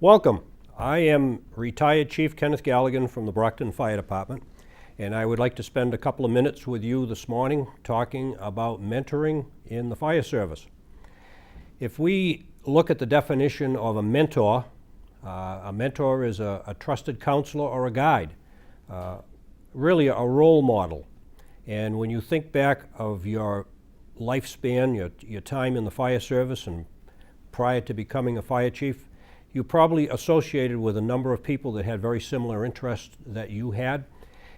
Welcome. I am retired Chief Kenneth Galligan from the Brockton Fire Department, and I would like to spend a couple of minutes with you this morning talking about mentoring in the fire service. If we look at the definition of a mentor is a trusted counselor or a guide, really a role model. And when you think back of your lifespan, your time in the fire service and prior to becoming a fire chief, you probably associated with a number of people that had very similar interests that you had.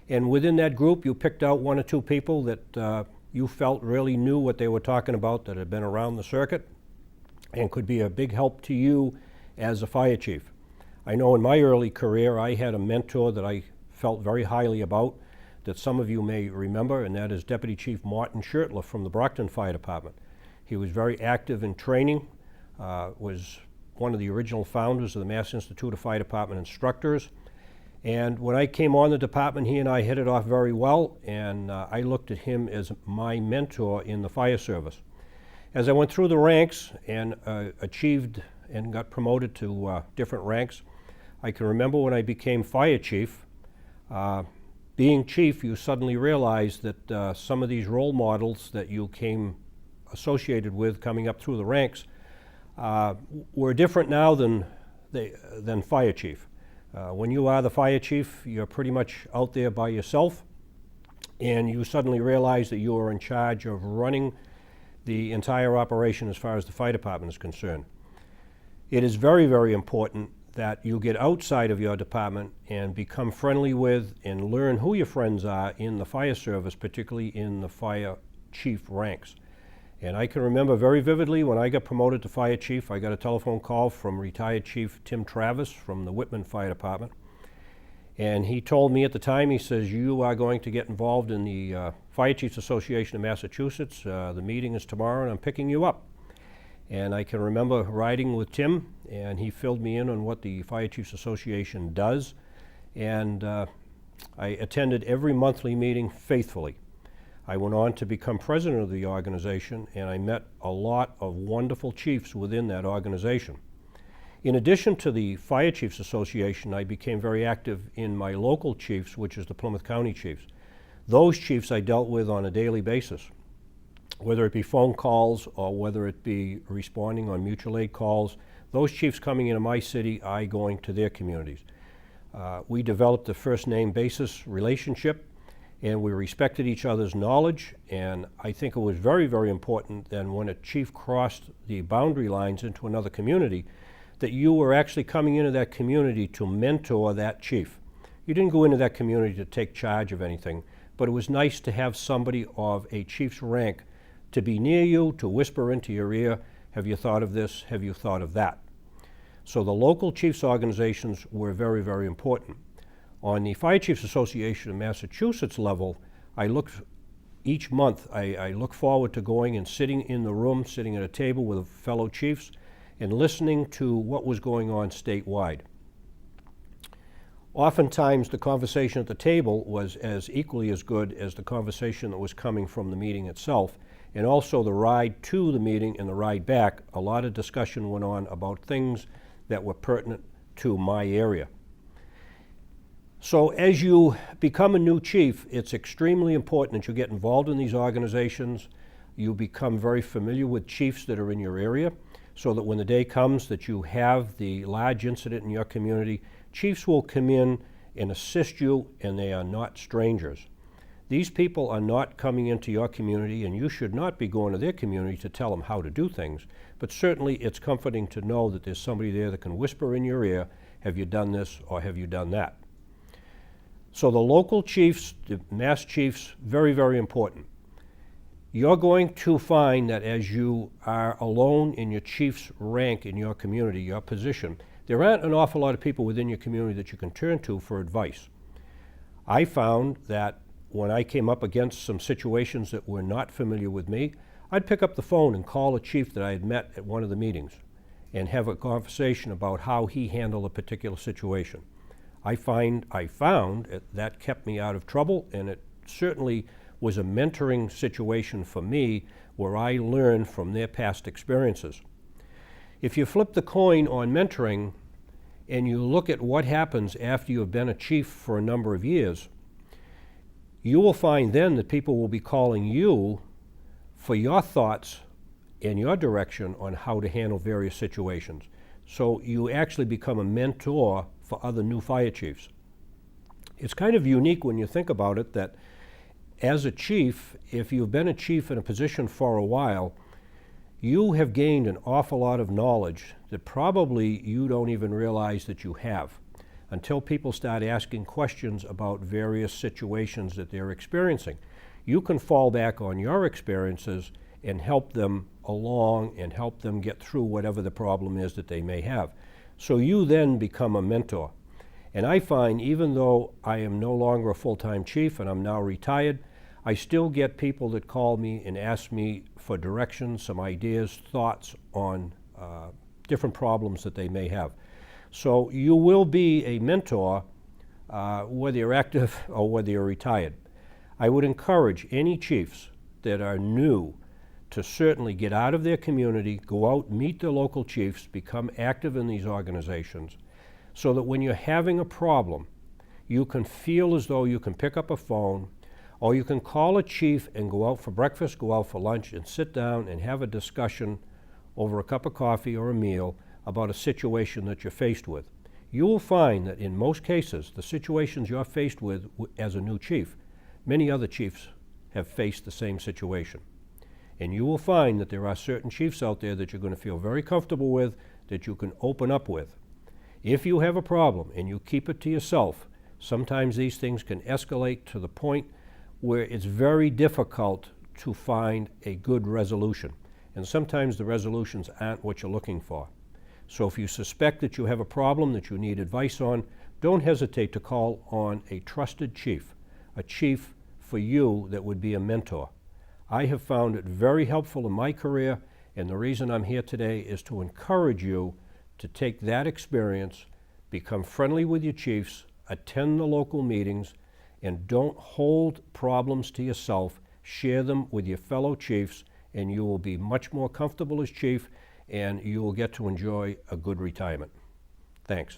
And within that group, you picked out one or two people that you felt really knew what they were talking about, that had been around the circuit and could be a big help to you as a fire chief. I know in my early career, I had a mentor that I felt very highly about that some of you may remember, and that is Deputy Chief Martin Shirtler from the Brockton Fire Department. He was very active in training, was one of the original founders of the Mass Institute of Fire Department Instructors. And when I came on the department, he and I hit it off very well, and I looked at him as my mentor in the fire service. As I went through the ranks and achieved and got promoted to different ranks, I can remember when I became fire chief, being chief, you suddenly realized that some of these role models that you came associated with coming up through the ranks were different now than fire chief. When you are the fire chief, you're pretty much out there by yourself, and you suddenly realize that you are in charge of running the entire operation as far as the fire department is concerned. It is very, very important that you get outside of your department and become friendly with and learn who your friends are in the fire service, particularly in the fire chief ranks. And I can remember very vividly when I got promoted to fire chief, I got a telephone call from retired Chief Tim Travis from the Whitman Fire Department. And he told me at the time, he says, you are going to get involved in the Fire Chiefs Association of Massachusetts. The meeting is tomorrow and I'm picking you up. And I can remember riding with Tim, and he filled me in on what the Fire Chiefs Association does. And I attended every monthly meeting faithfully. I went on to become president of the organization, and I met a lot of wonderful chiefs within that organization. In addition to the Fire Chiefs Association, I became very active in my local chiefs, which is the Plymouth County Chiefs. Those chiefs I dealt with on a daily basis, whether it be phone calls or whether it be responding on mutual aid calls. Those chiefs coming into my city, I going to their communities. We developed a first name basis relationship, and we respected each other's knowledge, and I think it was very, very important that when a chief crossed the boundary lines into another community, that you were actually coming into that community to mentor that chief. You didn't go into that community to take charge of anything, but it was nice to have somebody of a chief's rank to be near you, to whisper into your ear, have you thought of this, have you thought of that? So the local chiefs organizations were very, very important. On the Fire Chiefs Association of Massachusetts level, I look each month, I look forward to going and sitting in the room, sitting at a table with fellow chiefs and listening to what was going on statewide. Oftentimes the conversation at the table was as equally as good as the conversation that was coming from the meeting itself, and also the ride to the meeting and the ride back. A lot of discussion went on about things that were pertinent to my area. So as you become a new chief, it's extremely important that you get involved in these organizations. You become very familiar with chiefs that are in your area, so that when the day comes that you have the large incident in your community, chiefs will come in and assist you, and they are not strangers. These people are not coming into your community, and you should not be going to their community to tell them how to do things. But certainly it's comforting to know that there's somebody there that can whisper in your ear, have you done this or have you done that? So the local chiefs, the mass chiefs, very, very important. You're going to find that as you are alone in your chief's rank in your community, your position, there aren't an awful lot of people within your community that you can turn to for advice. I found that when I came up against some situations that were not familiar with me, I'd pick up the phone and call a chief that I had met at one of the meetings and have a conversation about how he handled a particular situation. I found that kept me out of trouble, and it certainly was a mentoring situation for me where I learned from their past experiences. If you flip the coin on mentoring, and you look at what happens after you have been a chief for a number of years, you will find then that people will be calling you for your thoughts and your direction on how to handle various situations. So you actually become a mentor for other new fire chiefs. It's kind of unique when you think about it that as a chief, if you've been a chief in a position for a while, you have gained an awful lot of knowledge that probably you don't even realize that you have until people start asking questions about various situations that they're experiencing. You can fall back on your experiences and help them along and help them get through whatever the problem is that they may have. So you then become a mentor. And I find, even though I am no longer a full-time chief and I'm now retired, I still get people that call me and ask me for direction, some ideas, thoughts on different problems that they may have. So you will be a mentor whether you're active or whether you're retired. I would encourage any chiefs that are new to certainly get out of their community, go out, meet their local chiefs, become active in these organizations, so that when you're having a problem, you can feel as though you can pick up a phone, or you can call a chief and go out for breakfast, go out for lunch, and sit down and have a discussion over a cup of coffee or a meal about a situation that you're faced with. You will find that in most cases, the situations you're faced with as a new chief, many other chiefs have faced the same situation. And you will find that there are certain chiefs out there that you're going to feel very comfortable with, that you can open up with. If you have a problem and you keep it to yourself, sometimes these things can escalate to the point where it's very difficult to find a good resolution. And sometimes the resolutions aren't what you're looking for. So if you suspect that you have a problem that you need advice on, don't hesitate to call on a trusted chief, a chief for you that would be a mentor. I have found it very helpful in my career, and the reason I'm here today is to encourage you to take that experience, become friendly with your chiefs, attend the local meetings, and don't hold problems to yourself. Share them with your fellow chiefs, and you will be much more comfortable as chief, and you will get to enjoy a good retirement. Thanks.